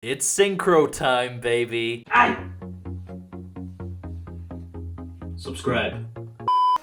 It's synchro time, baby. Aye. Subscribe.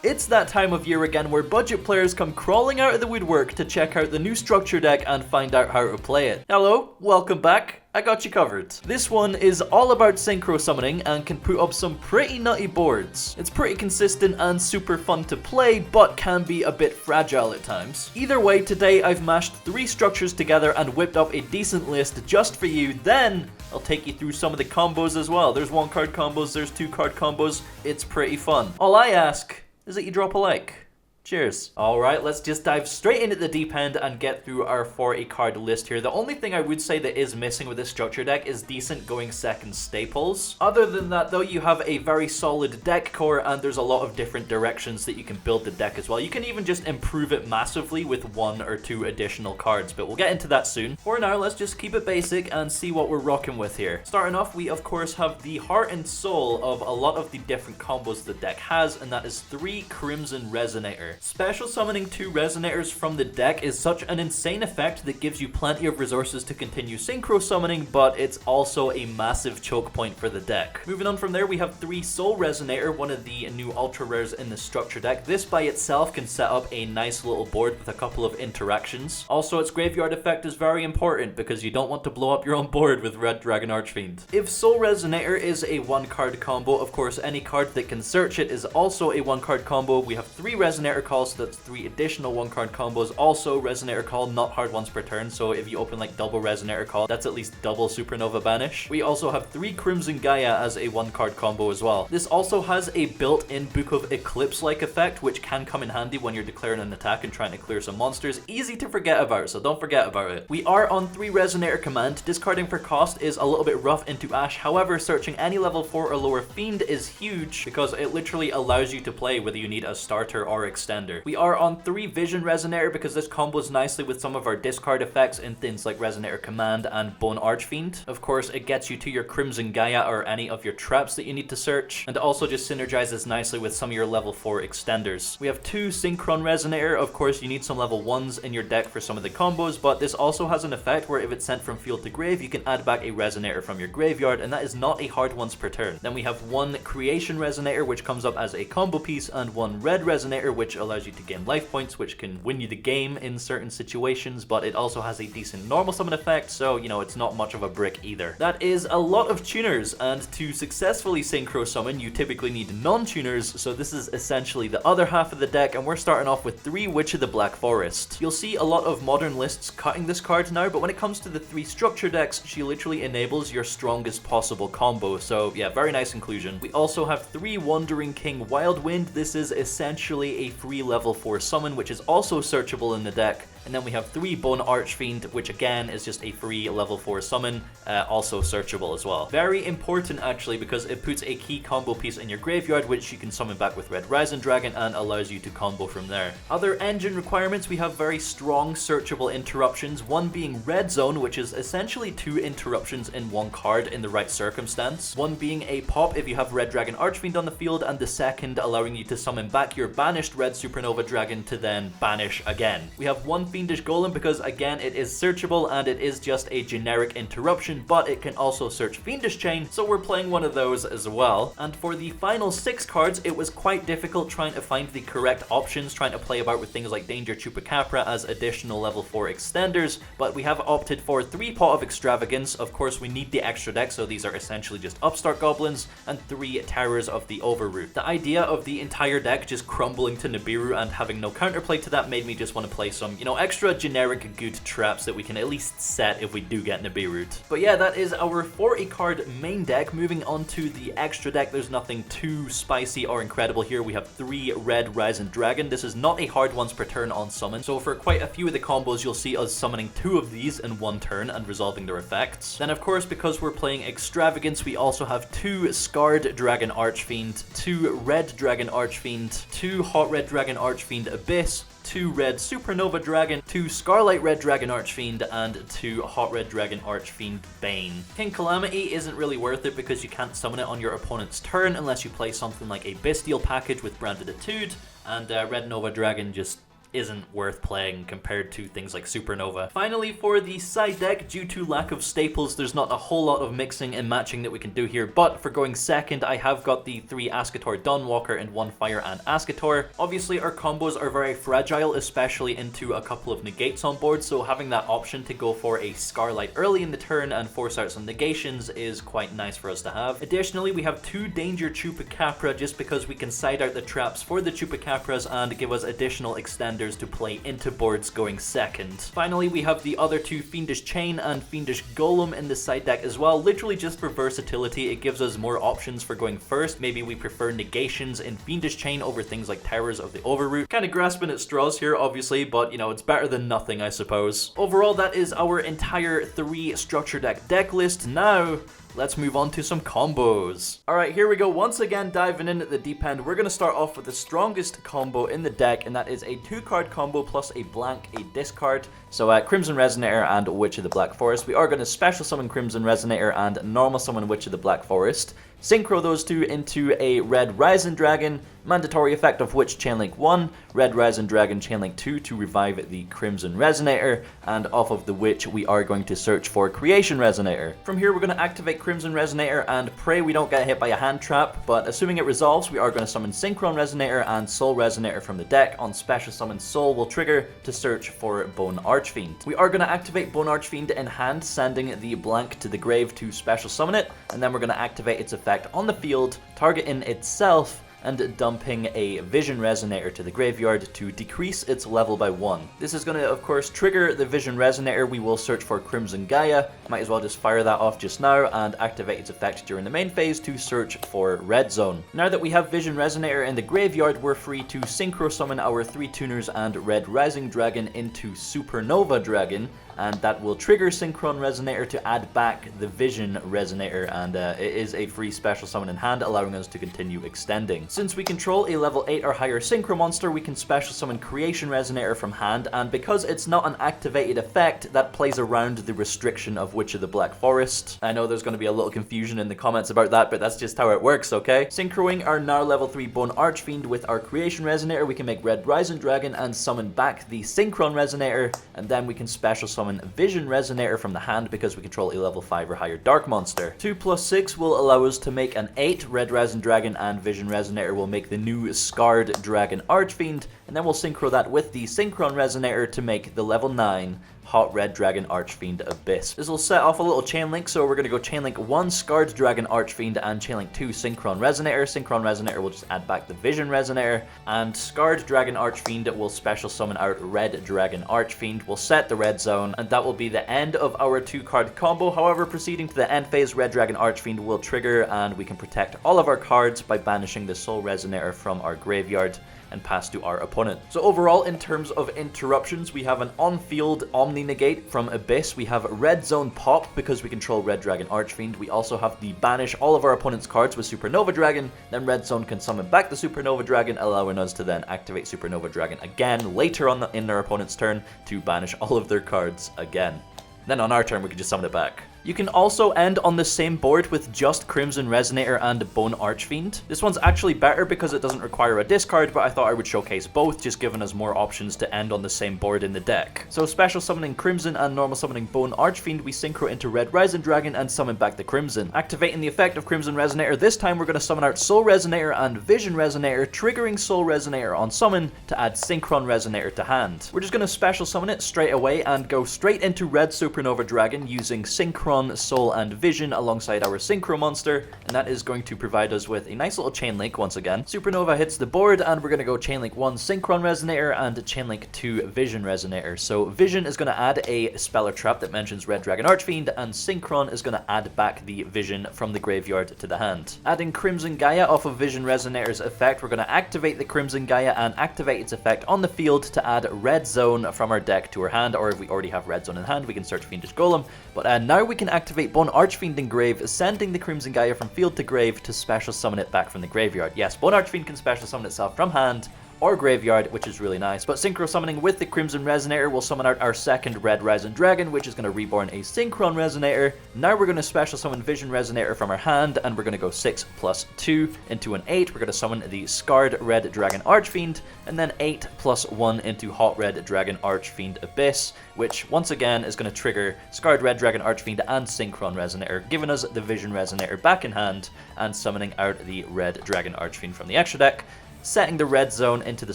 It's that time of year again where budget players come crawling out of the woodwork to check out the new structure deck and find out how to play it. Hello, welcome back. I got you covered. This one is all about synchro summoning and can put up some pretty nutty boards. It's pretty consistent and super fun to play, but can be a bit fragile at times. Either way, today I've mashed 3 structures together and whipped up a decent list just for you. Then I'll take you through some of the combos as well. There's 1-card combos, there's 2-card combos. It's pretty fun. All I ask is that you drop a like. Cheers. Alright, let's just dive straight into the deep end and get through our 40 card list here. The only thing I would say that is missing with this structure deck is decent going second staples. Other than that though, you have a very solid deck core and there's a lot of different directions that you can build the deck as well. You can even just improve it massively with 1 or 2 additional cards, but we'll get into that soon. For now, let's just keep it basic and see what we're rocking with here. Starting off, we of course have the heart and soul of a lot of the different combos the deck has, and that is 3 Crimson Resonator. Special summoning 2 Resonators from the deck is such an insane effect that gives you plenty of resources to continue synchro summoning, but it's also a massive choke point for the deck. Moving on from there, we have 3 Soul Resonator, one of the new ultra rares in the structure deck. This by itself can set up a nice little board with a couple of interactions. Also, its graveyard effect is very important because you don't want to blow up your own board with Red Dragon Archfiend. If Soul Resonator is a 1-card combo, of course any card that can search it is also a 1-card combo. We have 3 Resonator Calls, so that's 3 additional 1-card combos. Also, Resonator Call, not hard once per turn, so if you open like double Resonator Call, that's at least double Supernova Banish. We also have 3 Crimson Gaia as a 1-card combo as well. This also has a built-in Book of Eclipse-like effect, which can come in handy when you're declaring an attack and trying to clear some monsters. Easy to forget about, so don't forget about it. We are on 3 Resonator Command. Discarding for cost is a little bit rough into Ash, however, searching any level 4 or lower Fiend is huge because it literally allows you to play whether you need a starter or extender. We are on 3 Vision Resonator because this combos nicely with some of our discard effects in things like Resonator Command and Bone Archfiend. Of course, it gets you to your Crimson Gaia or any of your traps that you need to search, and also just synergizes nicely with some of your level 4 extenders. We have 2 Synkron Resonator. Of course, you need some level 1s in your deck for some of the combos, but this also has an effect where if it's sent from field to grave, you can add back a Resonator from your graveyard, and that is not a hard once per turn. Then we have 1 Creation Resonator, which comes up as a combo piece, and 1 Red Resonator, which allows you to gain life points, which can win you the game in certain situations, but it also has a decent normal summon effect, so you know, it's not much of a brick either. That is a lot of tuners, and to successfully synchro summon you typically need non-tuners, so this is essentially the other half of the deck, and we're starting off with 3 Witch of the Black Forest. You'll see a lot of modern lists cutting this card now, but when it comes to the 3 structure decks, she literally enables your strongest possible combo, so yeah, very nice inclusion. We also have 3 Wandering King Wildwind. This is essentially a free level 4 summon, which is also searchable in the deck. And then we have 3 Bone Archfiend, which again is just a free level 4 summon, also searchable as well. Very important actually, because it puts a key combo piece in your graveyard, which you can summon back with Red Dragon and allows you to combo from there. Other engine requirements, we have very strong searchable interruptions, one being Red Zone, which is essentially 2 interruptions in 1 card in the right circumstance. One being a pop if you have Red Dragon Archfiend on the field, and the second allowing you to summon back your banished Red Supernova Dragon to then banish again. We have 1 Fiendish Golem because again it is searchable and it is just a generic interruption, but it can also search Fiendish Chain, so we're playing one of those as well. And for the final 6 cards, it was quite difficult trying to find the correct options, trying to play about with things like Danger Chupacabra as additional level 4 extenders, but we have opted for 3 Pot of Extravagance. Of course, we need the extra deck, so these are essentially just upstart goblins, and 3 Terrors of the Overroot. The idea of the entire deck just crumbling to Nibiru and having no counterplay to that made me just want to play some, you know, extra generic good traps that we can at least set if we do get Nibiru. But yeah, that is our 40 card main deck. Moving on to the extra deck, there's nothing too spicy or incredible here. We have 3 Red Dragon. This is not a hard once per turn on summon, so for quite a few of the combos you'll see us summoning 2 of these in 1 turn and resolving their effects. Then of course, because we're playing Extravagance, we also have 2 Scarred Dragon Archfiend, 2 Red Dragon Archfiend, 2 Hot Red Dragon Archfiend Abyss, 2 Red Supernova Dragon, 2 Scarlight Red Dragon Archfiend, and 2 Hot Red Dragon Archfiend Bane. King Calamity isn't really worth it because you can't summon it on your opponent's turn unless you play something like a Bestial package with Branded Etude, and Red Nova Dragon just isn't worth playing compared to things like Supernova. Finally, for the side deck, due to lack of staples, there's not a whole lot of mixing and matching that we can do here, but for going second, I have got the 3 Ascator Dawnwalker and 1 Fire Ant Ascator. Obviously, our combos are very fragile, especially into a couple of negates on board, so having that option to go for a Scarlight early in the turn and force out some negations is quite nice for us to have. Additionally, we have 2 Danger Chupacabra just because we can side out the traps for the Chupacabras and give us additional extenders to play into boards going second. Finally, we have the other 2 Fiendish Chain and Fiendish Golem in the side deck as well, literally just for versatility. It gives us more options for going first. Maybe we prefer negations in Fiendish Chain over things like Towers of the Overroot. Kind of grasping at straws here, obviously, but you know, it's better than nothing, I suppose. Overall, that is our entire 3 structure deck list. Now, let's move on to some combos. Alright, here we go. Once again, diving in at the deep end, we're going to start off with the strongest combo in the deck, and that is a 2-card combo plus a blank, a discard. So Crimson Resonator and Witch of the Black Forest. We are going to special summon Crimson Resonator and normal summon Witch of the Black Forest. Synchro those 2 into a Red Rising Dragon, mandatory effect of which Chainlink 1, Red Rising Dragon Chainlink 2 to revive the Crimson Resonator, and off of the Witch we are going to search for Creation Resonator. From here we're going to activate Crimson Resonator and pray we don't get hit by a hand trap, but assuming it resolves we are going to summon Synkron Resonator and Soul Resonator from the deck. On special summon Soul will trigger to search for Bone Archfiend. We are going to activate Bone Archfiend in hand, sending the blank to the grave to special summon it, and then we're going to activate its effect on the field, targeting itself, and dumping a Vision Resonator to the graveyard to decrease its level by 1. This is going to, of course, trigger the Vision Resonator. We will search for Crimson Gaia. Might as well just fire that off just now and activate its effect during the main phase to search for Red Zone. Now that we have Vision Resonator in the graveyard, we're free to Synchro summon our 3 tuners and Red Rising Dragon into Supernova Dragon, and that will trigger Synkron Resonator to add back the Vision Resonator, and it is a free special summon in hand, allowing us to continue extending. Since we control a level 8 or higher Synchro monster, we can special summon Creation Resonator from hand, and because it's not an activated effect, that plays around the restriction of Witch of the Black Forest. I know there's going to be a little confusion in the comments about that, but that's just how it works, okay? Synchroing our now level 3 Bone Archfiend with our Creation Resonator, we can make Red Rising Dragon and summon back the Synkron Resonator, and then we can special summon Vision Resonator from the hand because we control a level 5 or higher Dark monster. 2 plus 6 will allow us to make an 8 Red Rising Dragon, and Vision Resonator will make the new Red Dragon Archfiend, and then we'll synchro that with the Synkron Resonator to make the level 9 Hot Red Dragon Archfiend Abyss. This will set off a little chain link, so we're going to go chain link 1 Red Dragon Archfiend and chain link 2 Synkron Resonator. Synkron Resonator will just add back the Vision Resonator, and Red Dragon Archfiend will special summon out Red Dragon Archfiend. We'll set the red zone, and that will be the end of our 2-card combo. However, proceeding to the end phase, Red Dragon Archfiend will trigger, and we can protect all of our cards by banishing the Soul Resonator from our graveyard and pass to our opponent. So overall, in terms of interruptions, we have an on-field Omni Negate from Abyss. We have Red Zone Pop because we control Red Dragon Archfiend. We also have the banish all of our opponent's cards with Supernova Dragon. Then Red Zone can summon back the Supernova Dragon, allowing us to then activate Supernova Dragon again later on in their opponent's turn to banish all of their cards again. Then on our turn, we can just summon it back. You can also end on the same board with just Crimson Resonator and Bone Archfiend. This one's actually better because it doesn't require a discard, but I thought I would showcase both, just giving us more options to end on the same board in the deck. So special summoning Crimson and normal summoning Bone Archfiend, we synchro into Red Rising Dragon and summon back the Crimson. Activating the effect of Crimson Resonator, this time we're going to summon out Soul Resonator and Vision Resonator, triggering Soul Resonator on summon to add Synkron Resonator to hand. We're just going to special summon it straight away and go straight into Red Supernova Dragon using Synkron, Soul, and Vision alongside our Synchro monster, and that is going to provide us with a nice little chain link once again. Supernova hits the board, and we're going to go chain link 1 Synkron Resonator and chain link 2 Vision Resonator. So Vision is going to add a Speller Trap that mentions Red Dragon Archfiend, and Synkron is going to add back the Vision from the graveyard to the hand. Adding Crimson Gaia off of Vision Resonator's effect, we're going to activate the Crimson Gaia and activate its effect on the field to add Red Zone from our deck to our hand, or if we already have Red Zone in hand, we can search Fiendish Golem. But now we can activate Bone Archfiend in grave, sending the Crimson Gaia from field to grave to special summon it back from the graveyard. Yes, Bone Archfiend can special summon itself from hand or graveyard, which is really nice. But Synchro summoning with the Crimson Resonator will summon out our second Red Rising Dragon, which is going to reborn a Synkron Resonator. Now we're going to special summon Vision Resonator from our hand, and we're going to go 6 plus 2 into an 8. We're going to summon the Scarred Red Dragon Archfiend, and then 8 plus 1 into Hot Red Dragon Archfiend Abyss, which once again is going to trigger Scarred Red Dragon Archfiend and Synkron Resonator, giving us the Vision Resonator back in hand and summoning out the Red Dragon Archfiend from the extra deck, setting the red zone into the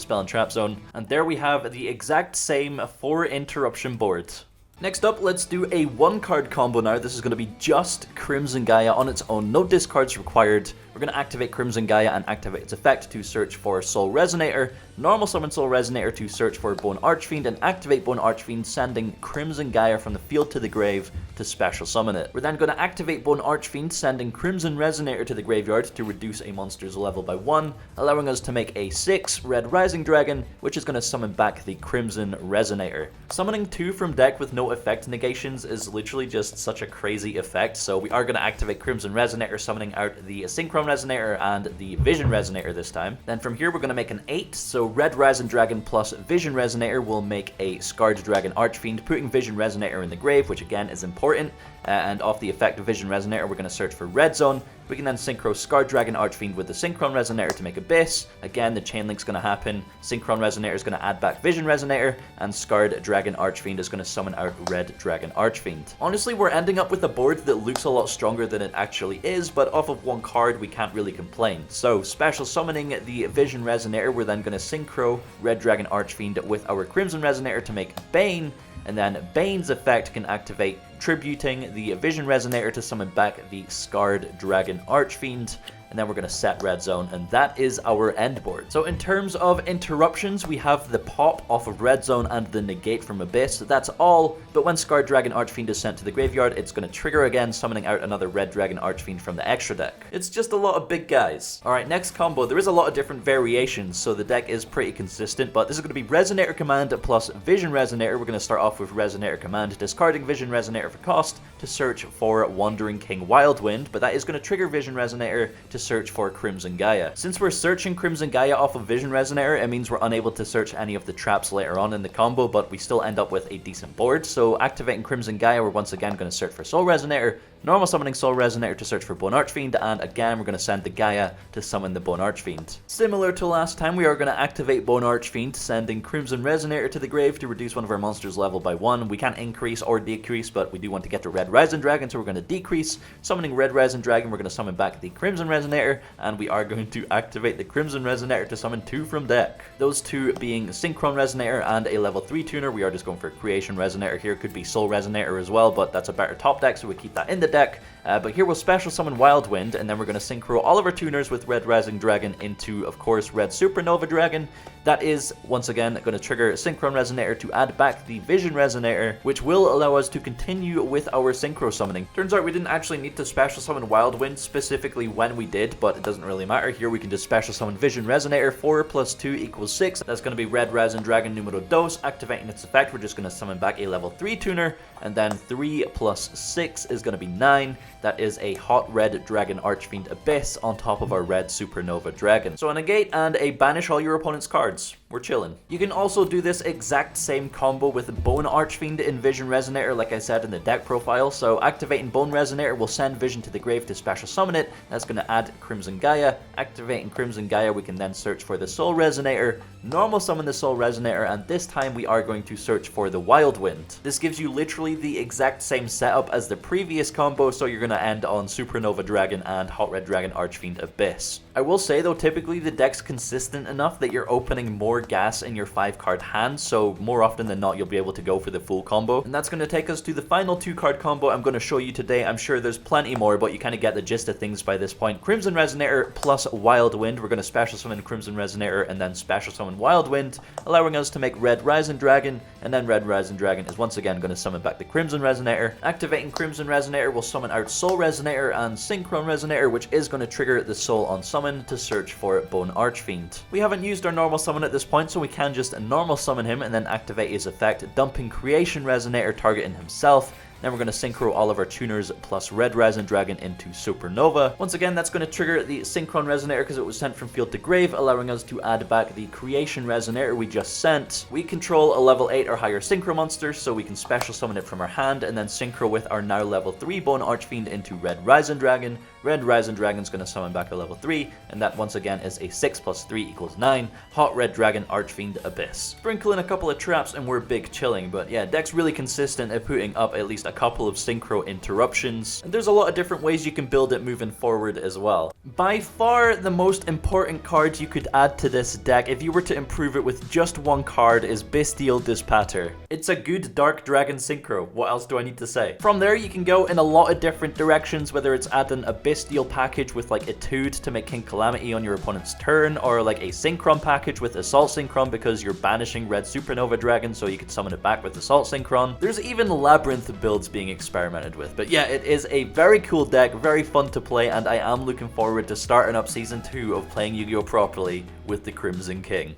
spell and trap zone, and there we have the exact same 4 interruption board. Next up, let's do a 1-card combo now. This is going to be just Crimson Gaia on its own, no discards required. We're going to activate Crimson Gaia and activate its effect to search for Soul Resonator, normal summon Soul Resonator to search for Bone Archfiend, and activate Bone Archfiend, sending Crimson Gaia from the field to the grave to special summon it. We're then going to activate Bone Archfiend, sending Crimson Resonator to the graveyard to reduce a monster's level by 1, allowing us to make a 6 Red Rising Dragon, which is going to summon back the Crimson Resonator. Summoning 2 from deck with no effect negations is literally just such a crazy effect, so we are going to activate Crimson Resonator, summoning out the Synkron Resonator and the Vision Resonator this time. Then from here we're going to make an 8, so Red Rising Dragon plus Vision Resonator will make a Scarred Dragon Archfiend, putting Vision Resonator in the grave, which again is important. And off the effect of Vision Resonator, we're going to search for Red Zone. We can then synchro Scarred Dragon Archfiend with the Synkron Resonator to make Abyss. Again, the chain link's going to happen. Synkron Resonator is going to add back Vision Resonator, and Scarred Dragon Archfiend is going to summon out Red Dragon Archfiend. Honestly, we're ending up with a board that looks a lot stronger than it actually is, but off of 1 card, we can't really complain. So, special summoning the Vision Resonator, we're then going to synchro Red Dragon Archfiend with our Crimson Resonator to make Bane, and then Bane's effect can activate, tributing the Vision Resonator to summon back the Scarred Dragon Archfiend. And then we're going to set Red Zone, and that is our end board. So in terms of interruptions, we have the pop off of Red Zone and the negate from Abyss. That's all, but when Scarred Dragon Archfiend is sent to the graveyard, it's going to trigger again, summoning out another Red Dragon Archfiend from the extra deck. It's just a lot of big guys. Alright, next combo. There is a lot of different variations, so the deck is pretty consistent, but this is going to be Resonator Command plus Vision Resonator. We're going to start off with Resonator Command, discarding Vision Resonator for cost to search for Wandering King Wildwind, but that is going to trigger Vision Resonator to search for Crimson Gaia. Since we're searching Crimson Gaia off of Vision Resonator, it means we're unable to search any of the traps later on in the combo, but we still end up with a decent board. So activating Crimson Gaia, we're once again going to search for Soul Resonator, normal summoning Soul Resonator to search for Bone Archfiend, and again we're going to send the Gaia to summon the Bone Archfiend. Similar to last time, we are going to activate Bone Archfiend, sending Crimson Resonator to the grave to reduce one of our monsters' level by 1. We can't increase or decrease, but we do want to get to Red Rising Dragon, so we're going to decrease. Summoning Red Rising Dragon, we're going to summon back the Crimson Resonator, and we are going to activate the Crimson Resonator to summon 2 from deck. Those 2 being Synkron Resonator and a level 3 tuner. We are just going for Creation Resonator here. Could be Soul Resonator as well, but that's a better top deck, so we keep that in the deck. But here we'll special summon Wildwind, and then we're going to synchro all of our tuners with Red Rising Dragon into, of course, Red Supernova Dragon. That is, once again, going to trigger Synkron Resonator to add back the Vision Resonator, which will allow us to continue with our Synchro summoning. Turns out we didn't actually need to special summon Wildwind specifically when we did, but it doesn't really matter. Here we can just special summon Vision Resonator. 4 plus 2 equals 6. That's going to be Red Rising Dragon numero dos. Activating its effect, we're just going to summon back a level 3 tuner, and then 3 plus 6 is going to be 9. That is a Hot Red Dragon Archfiend Abyss on top of our Red Supernova Dragon. So a negate and a banish all your opponent's cards. We're chilling. You can also do this exact same combo with Bone Archfiend in Vision Resonator, like I said in the deck profile. So activating Bone Resonator will send Vision to the grave to special summon it. That's going to add Crimson Gaia. Activating Crimson Gaia, we can then search for the Soul Resonator, normal summon the Soul Resonator, and this time we are going to search for the Wildwind. This gives you literally the exact same setup as the previous combo, so you're going to end on Supernova Dragon and Hot Red Dragon Archfiend Abyss. I will say though, typically the deck's consistent enough that you're opening more gas in your 5-card hand, so more often than not you'll be able to go for the full combo. And that's going to take us to the final 2-card combo I'm going to show you today. I'm sure there's plenty more, but you kind of get the gist of things by this point. Crimson Resonator plus Wildwind. We're going to special summon Crimson Resonator and then special summon Wildwind, allowing us to make Red Rising Dragon, and then Red Rising Dragon is once again going to summon back the Crimson Resonator. Activating Crimson Resonator will summon out Soul Resonator and Synkron Resonator, which is going to trigger the Soul on Summon to search for Bone Archfiend. We haven't used our normal summon at this point, so we can just normal summon him and then activate his effect, dumping Creation Resonator targeting himself. Then we're going to synchro all of our tuners plus Red Dragon Dragon into Supernova. Once again, that's going to trigger the Synkron Resonator because it was sent from field to grave, allowing us to add back the Creation Resonator we just sent. We control a level 8 or higher synchro monster, so we can special summon it from our hand and then synchro with our now level 3 Bone Archfiend into Red Dragon. Red Dragon's going to summon back a level 3, and that once again is a 6 plus 3 equals 9. Hot Red Dragon Archfiend Abyss. Sprinkle in a couple of traps and we're big chilling, but yeah, deck's really consistent at putting up at least a couple of synchro interruptions, and there's a lot of different ways you can build it moving forward as well. By far the most important card you could add to this deck, if you were to improve it with just one card, is Bestial Dispater. It's a good Dark Dragon synchro, what else do I need to say? From there you can go in a lot of different directions, whether it's adding a Bestial package with like Etude to make King Calamity on your opponent's turn, or like a Synkron package with Assault Synkron because you're banishing Red Supernova Dragon so you can summon it back with Assault Synkron. There's even Labyrinth builds being experimented with. But yeah, it is a very cool deck, very fun to play, and I am looking forward to starting up Season 2 of playing Yu-Gi-Oh! Properly with the Crimson King.